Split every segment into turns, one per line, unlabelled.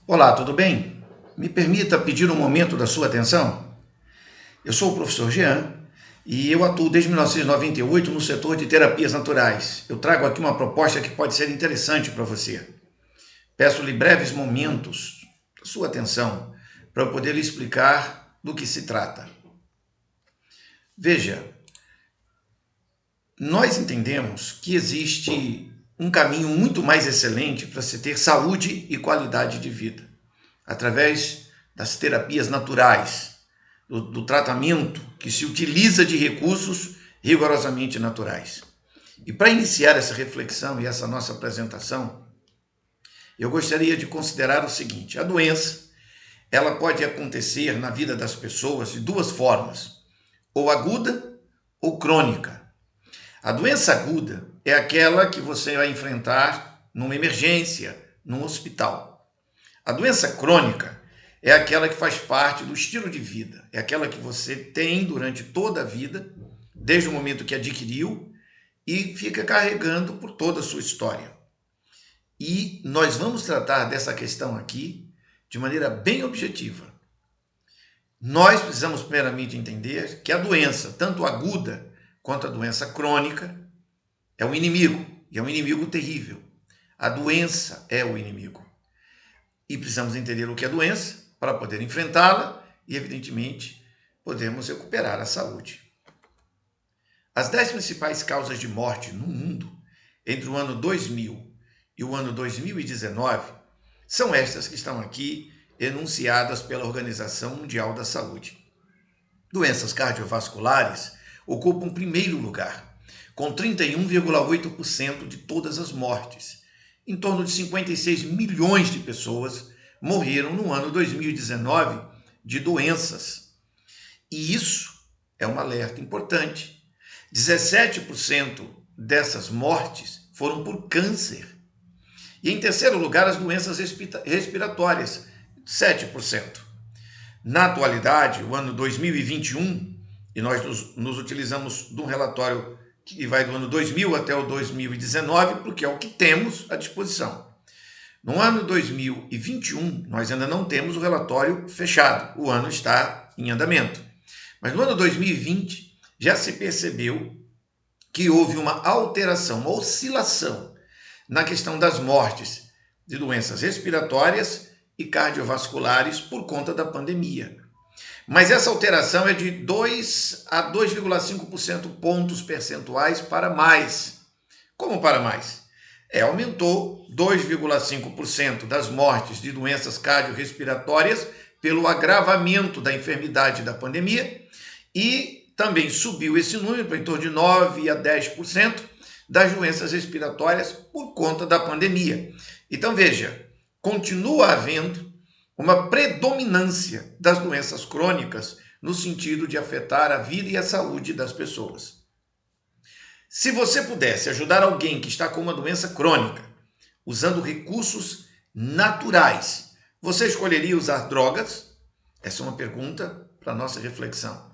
Olá, tudo bem? Me permita pedir um momento da sua atenção? Eu sou o professor Jean e eu atuo desde 1998 no setor de terapias naturais. Eu trago aqui uma proposta que pode ser interessante para você. Peço-lhe breves momentos da sua atenção para eu poder lhe explicar do que se trata. Veja, nós entendemos que existe um caminho muito mais excelente para se ter saúde e qualidade de vida, através das terapias naturais, do tratamento que se utiliza de recursos rigorosamente naturais. E para iniciar essa reflexão e essa nossa apresentação, eu gostaria de considerar o seguinte: a doença, ela pode acontecer na vida das pessoas de duas formas, ou aguda ou crônica. A doença aguda é aquela que você vai enfrentar numa emergência, num hospital. A doença crônica é aquela que faz parte do estilo de vida, é aquela que você tem durante toda a vida, desde o momento que adquiriu e fica carregando por toda a sua história. E nós vamos tratar dessa questão aqui de maneira bem objetiva. Nós precisamos primeiramente entender que a doença, tanto aguda quanto a doença crônica, é um inimigo, e é um inimigo terrível. A doença é o inimigo. E precisamos entender o que é doença para poder enfrentá-la e, evidentemente, podermos recuperar a saúde. As 10 principais causas de morte no mundo entre o ano 2000 e o ano 2019 são estas que estão aqui enunciadas pela Organização Mundial da Saúde. Doenças cardiovasculares ocupam primeiro lugar, com 31,8% de todas as mortes. Em torno de 56 milhões de pessoas morreram no ano 2019 de doenças. E isso é um alerta importante. 17% dessas mortes foram por câncer. E em terceiro lugar, as doenças respiratórias, 7%. Na atualidade, o ano 2021, e nós nos utilizamos de um relatório que vai do ano 2000 até o 2019, porque é o que temos à disposição. No ano 2021, nós ainda não temos o relatório fechado, o ano está em andamento. Mas no ano 2020, já se percebeu que houve uma alteração, uma oscilação na questão das mortes de doenças respiratórias e cardiovasculares por conta da pandemia. Mas essa alteração é de 2 a 2,5% pontos percentuais para mais. Como para mais? Aumentou 2,5% das mortes de doenças cardiorrespiratórias pelo agravamento da enfermidade da pandemia e também subiu esse número para em torno de 9 a 10% das doenças respiratórias por conta da pandemia. Então veja, continua havendo uma predominância das doenças crônicas no sentido de afetar a vida e a saúde das pessoas. Se você pudesse ajudar alguém que está com uma doença crônica, usando recursos naturais, você escolheria usar drogas? Essa é uma pergunta para a nossa reflexão.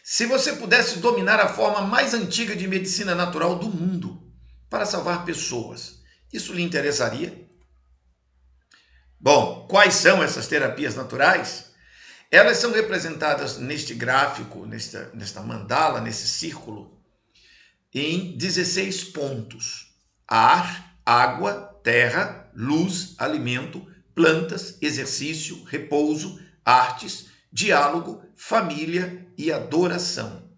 Se você pudesse dominar a forma mais antiga de medicina natural do mundo para salvar pessoas, isso lhe interessaria? Bom, quais são essas terapias naturais? Elas são representadas neste gráfico, nesta mandala, nesse círculo, em 16 pontos: ar, água, terra, luz, alimento, plantas, exercício, repouso, artes, diálogo, família e adoração.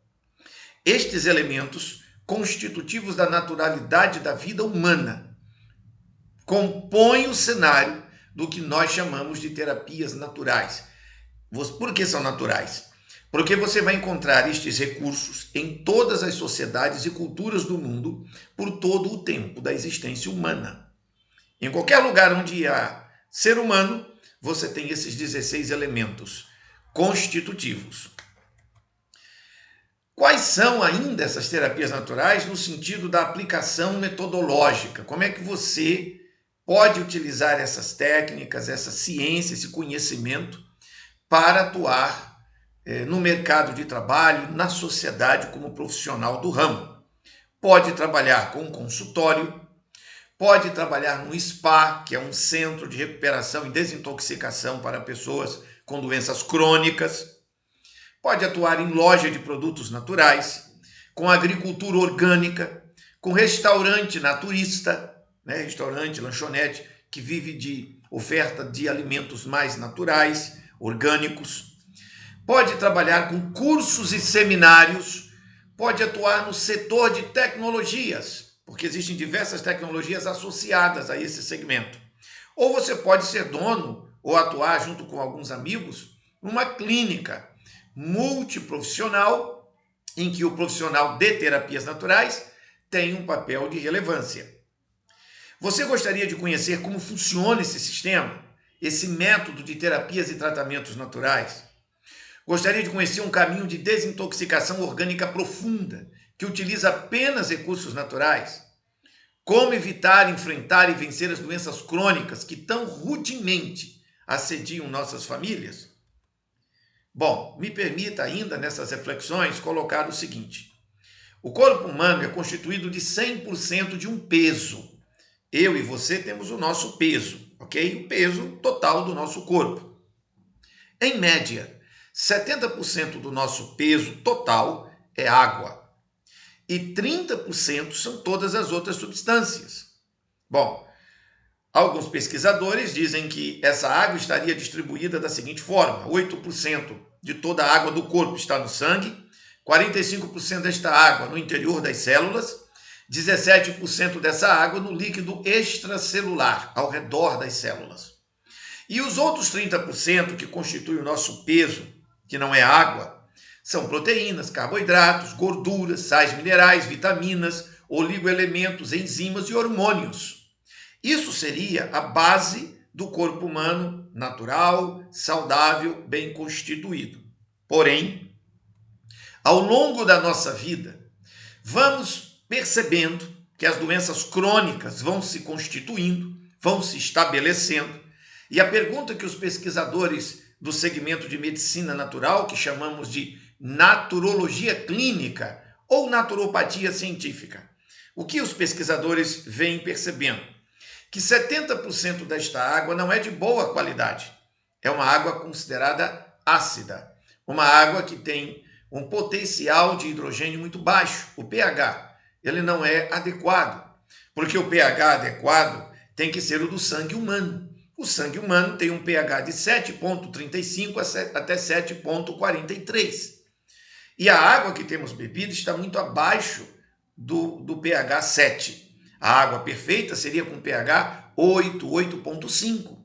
Estes elementos constitutivos da naturalidade da vida humana compõem o cenário do que nós chamamos de terapias naturais. Por que são naturais? Porque você vai encontrar estes recursos em todas as sociedades e culturas do mundo por todo o tempo da existência humana. Em qualquer lugar onde há ser humano, você tem esses 16 elementos constitutivos. Quais são ainda essas terapias naturais no sentido da aplicação metodológica? Como é que você pode utilizar essas técnicas, essa ciência, esse conhecimento para atuar no mercado de trabalho, na sociedade como profissional do ramo? Pode trabalhar com consultório, pode trabalhar no spa, que é um centro de recuperação e desintoxicação para pessoas com doenças crônicas, pode atuar em loja de produtos naturais, com agricultura orgânica, com restaurante naturista, né? Restaurante, lanchonete, que vive de oferta de alimentos mais naturais, orgânicos. Pode trabalhar com cursos e seminários, pode atuar no setor de tecnologias, porque existem diversas tecnologias associadas a esse segmento. Ou você pode ser dono ou atuar junto com alguns amigos numa clínica multiprofissional, em que o profissional de terapias naturais tem um papel de relevância. Você gostaria de conhecer como funciona esse sistema, esse método de terapias e tratamentos naturais? Gostaria de conhecer um caminho de desintoxicação orgânica profunda, que utiliza apenas recursos naturais? Como evitar, enfrentar e vencer as doenças crônicas que tão rudemente assediam nossas famílias? Bom, me permita ainda nessas reflexões colocar o seguinte: o corpo humano é constituído de 100% de um peso. Eu e você temos o nosso peso, ok? O peso total do nosso corpo. Em média, 70% do nosso peso total é água e 30% são todas as outras substâncias. Bom, alguns pesquisadores dizem que essa água estaria distribuída da seguinte forma: 8% de toda a água do corpo está no sangue, 45% desta água no interior das células, 17% dessa água no líquido extracelular, ao redor das células. E os outros 30% que constituem o nosso peso, que não é água, são proteínas, carboidratos, gorduras, sais minerais, vitaminas, oligoelementos, enzimas e hormônios. Isso seria a base do corpo humano natural, saudável, bem constituído. Porém, ao longo da nossa vida, vamos percebendo que as doenças crônicas vão se constituindo, vão se estabelecendo, e a pergunta que os pesquisadores do segmento de medicina natural, que chamamos de naturologia clínica ou naturopatia científica, o que os pesquisadores vêm percebendo? Que 70% desta água não é de boa qualidade. É uma água considerada ácida, uma água que tem um potencial de hidrogênio muito baixo, o pH. Ele não é adequado, porque o pH adequado tem que ser o do sangue humano. O sangue humano tem um pH de 7,35 até 7,43. E a água que temos bebido está muito abaixo do pH 7. A água perfeita seria com pH 8, 8,5,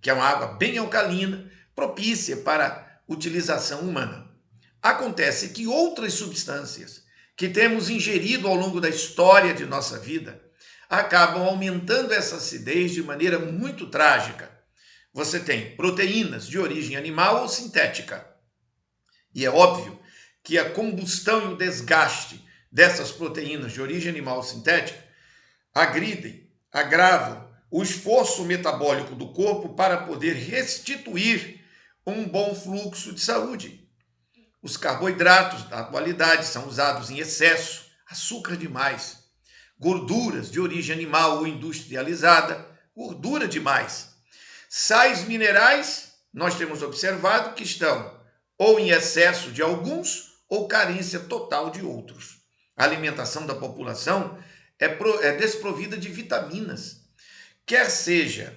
que é uma água bem alcalina, propícia para utilização humana. Acontece que outras substâncias que temos ingerido ao longo da história de nossa vida acabam aumentando essa acidez de maneira muito trágica. Você tem proteínas de origem animal ou sintética. E é óbvio que a combustão e o desgaste dessas proteínas de origem animal ou sintética agridem, agravam o esforço metabólico do corpo para poder restituir um bom fluxo de saúde. Os carboidratos da atualidade são usados em excesso, açúcar demais, gorduras de origem animal ou industrializada, gordura demais. Sais minerais, nós temos observado que estão ou em excesso de alguns ou carência total de outros. A alimentação da população é desprovida de vitaminas, quer seja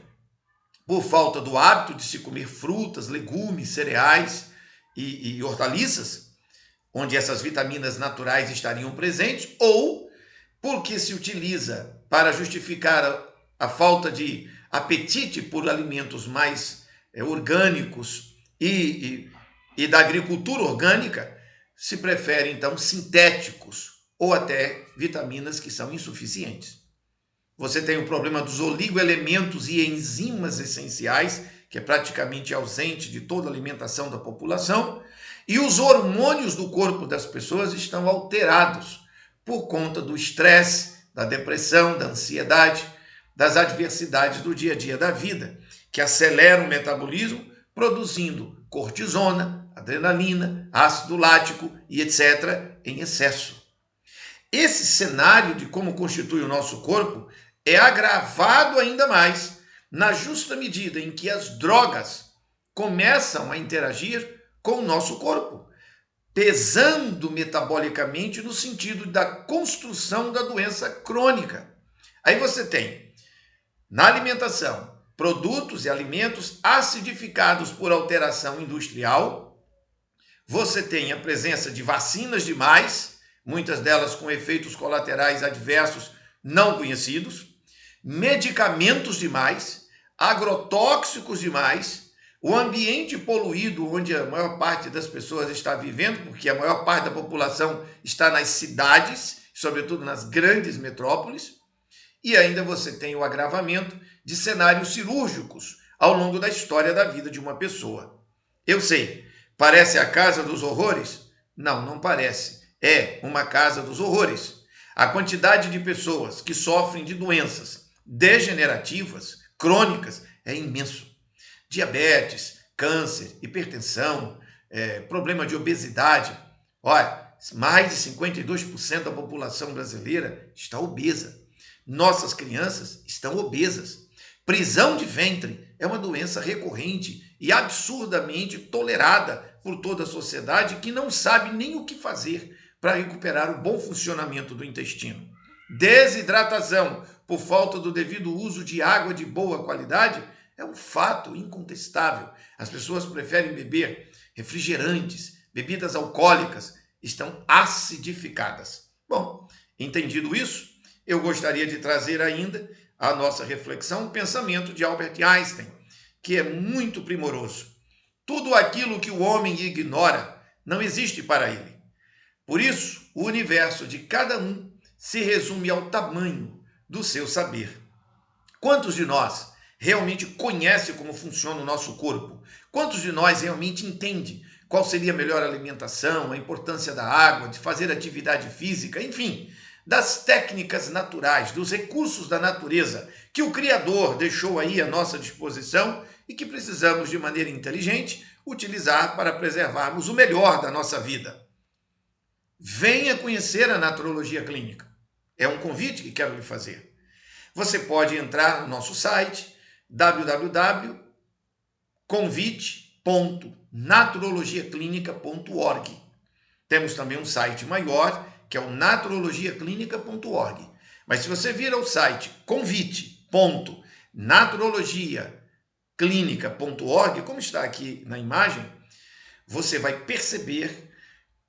por falta do hábito de se comer frutas, legumes, cereais e hortaliças, onde essas vitaminas naturais estariam presentes, ou porque se utiliza para justificar a falta de apetite por alimentos mais orgânicos e da agricultura orgânica, se prefere então sintéticos ou até vitaminas que são insuficientes. Você tem o problema dos oligoelementos e enzimas essenciais, que é praticamente ausente de toda a alimentação da população, e os hormônios do corpo das pessoas estão alterados por conta do estresse, da depressão, da ansiedade, das adversidades do dia a dia da vida, que aceleram o metabolismo, produzindo cortisona, adrenalina, ácido lático e etc. em excesso. Esse cenário de como constitui o nosso corpo é agravado ainda mais na justa medida em que as drogas começam a interagir com o nosso corpo, pesando metabolicamente no sentido da construção da doença crônica. Aí você tem, na alimentação, produtos e alimentos acidificados por alteração industrial. Você tem a presença de vacinas demais, muitas delas com efeitos colaterais adversos não conhecidos, medicamentos demais, agrotóxicos demais, o ambiente poluído onde a maior parte das pessoas está vivendo, porque a maior parte da população está nas cidades, sobretudo nas grandes metrópoles, e ainda você tem o agravamento de cenários cirúrgicos ao longo da história da vida de uma pessoa. Eu sei, parece a casa dos horrores? Não, não parece. É uma casa dos horrores. A quantidade de pessoas que sofrem de doenças degenerativas, crônicas, é imenso. Diabetes, câncer, hipertensão, problema de obesidade. Olha, mais de 52% da população brasileira está obesa. Nossas crianças estão obesas. Prisão de ventre é uma doença recorrente e absurdamente tolerada por toda a sociedade que não sabe nem o que fazer para recuperar o bom funcionamento do intestino. Desidratação por falta do devido uso de água de boa qualidade é um fato incontestável. As pessoas preferem beber refrigerantes, bebidas alcoólicas, estão acidificadas. Bom, entendido isso, eu gostaria de trazer ainda a nossa reflexão, o pensamento de Albert Einstein, que é muito primoroso. Tudo aquilo que o homem ignora não existe para ele. Por isso, o universo de cada um se resume ao tamanho do seu saber. Quantos de nós realmente conhecem como funciona o nosso corpo? Quantos de nós realmente entendem qual seria a melhor alimentação, a importância da água, de fazer atividade física, enfim, das técnicas naturais, dos recursos da natureza que o Criador deixou aí à nossa disposição e que precisamos, de maneira inteligente, utilizar para preservarmos o melhor da nossa vida. Venha conhecer a naturologia clínica. É um convite que quero lhe fazer. Você pode entrar no nosso site www.convite.naturologiaclinica.org. Temos também um site maior, que é o naturologiaclinica.org. Mas se você vir ao site convite.naturologiaclinica.org, como está aqui na imagem, você vai perceber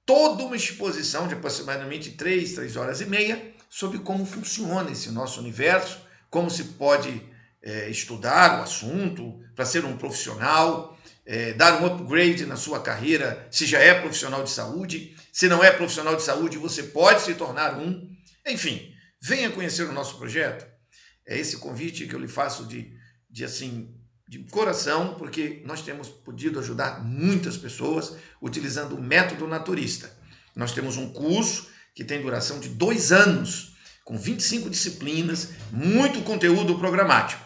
toda uma exposição de aproximadamente 3 horas e meia sobre como funciona esse nosso universo, como se pode estudar o assunto para ser um profissional, dar um upgrade na sua carreira, se já é profissional de saúde. Se não é profissional de saúde, você pode se tornar um. Enfim, venha conhecer o nosso projeto. É esse convite que eu lhe faço de coração, porque nós temos podido ajudar muitas pessoas utilizando o método naturista. Nós temos um curso que tem duração de 2 anos, com 25 disciplinas, muito conteúdo programático.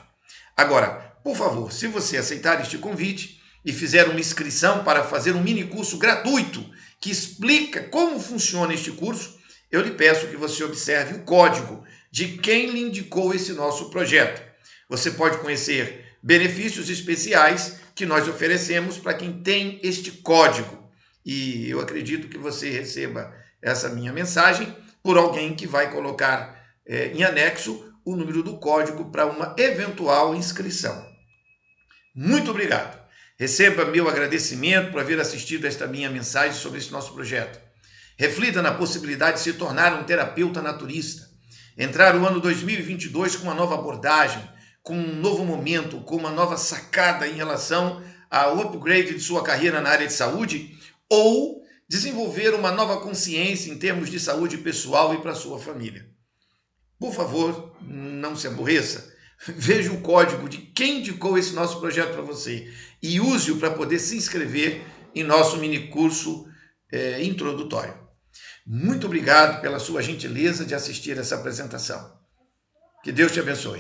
Agora, por favor, se você aceitar este convite e fizer uma inscrição para fazer um mini curso gratuito que explica como funciona este curso, eu lhe peço que você observe o código de quem lhe indicou esse nosso projeto. Você pode conhecer benefícios especiais que nós oferecemos para quem tem este código. E eu acredito que você receba essa minha mensagem por alguém que vai colocar em anexo o número do código para uma eventual inscrição. Muito obrigado. Receba meu agradecimento por haver assistido esta minha mensagem sobre esse nosso projeto. Reflita na possibilidade de se tornar um terapeuta naturista. Entrar o ano 2022 com uma nova abordagem, com um novo momento, com uma nova sacada em relação ao upgrade de sua carreira na área de saúde, ou desenvolver uma nova consciência em termos de saúde pessoal e para a sua família. Por favor, não se aborreça. Veja o código de quem indicou esse nosso projeto para você e use-o para poder se inscrever em nosso mini curso introdutório. Muito obrigado pela sua gentileza de assistir essa apresentação. Que Deus te abençoe.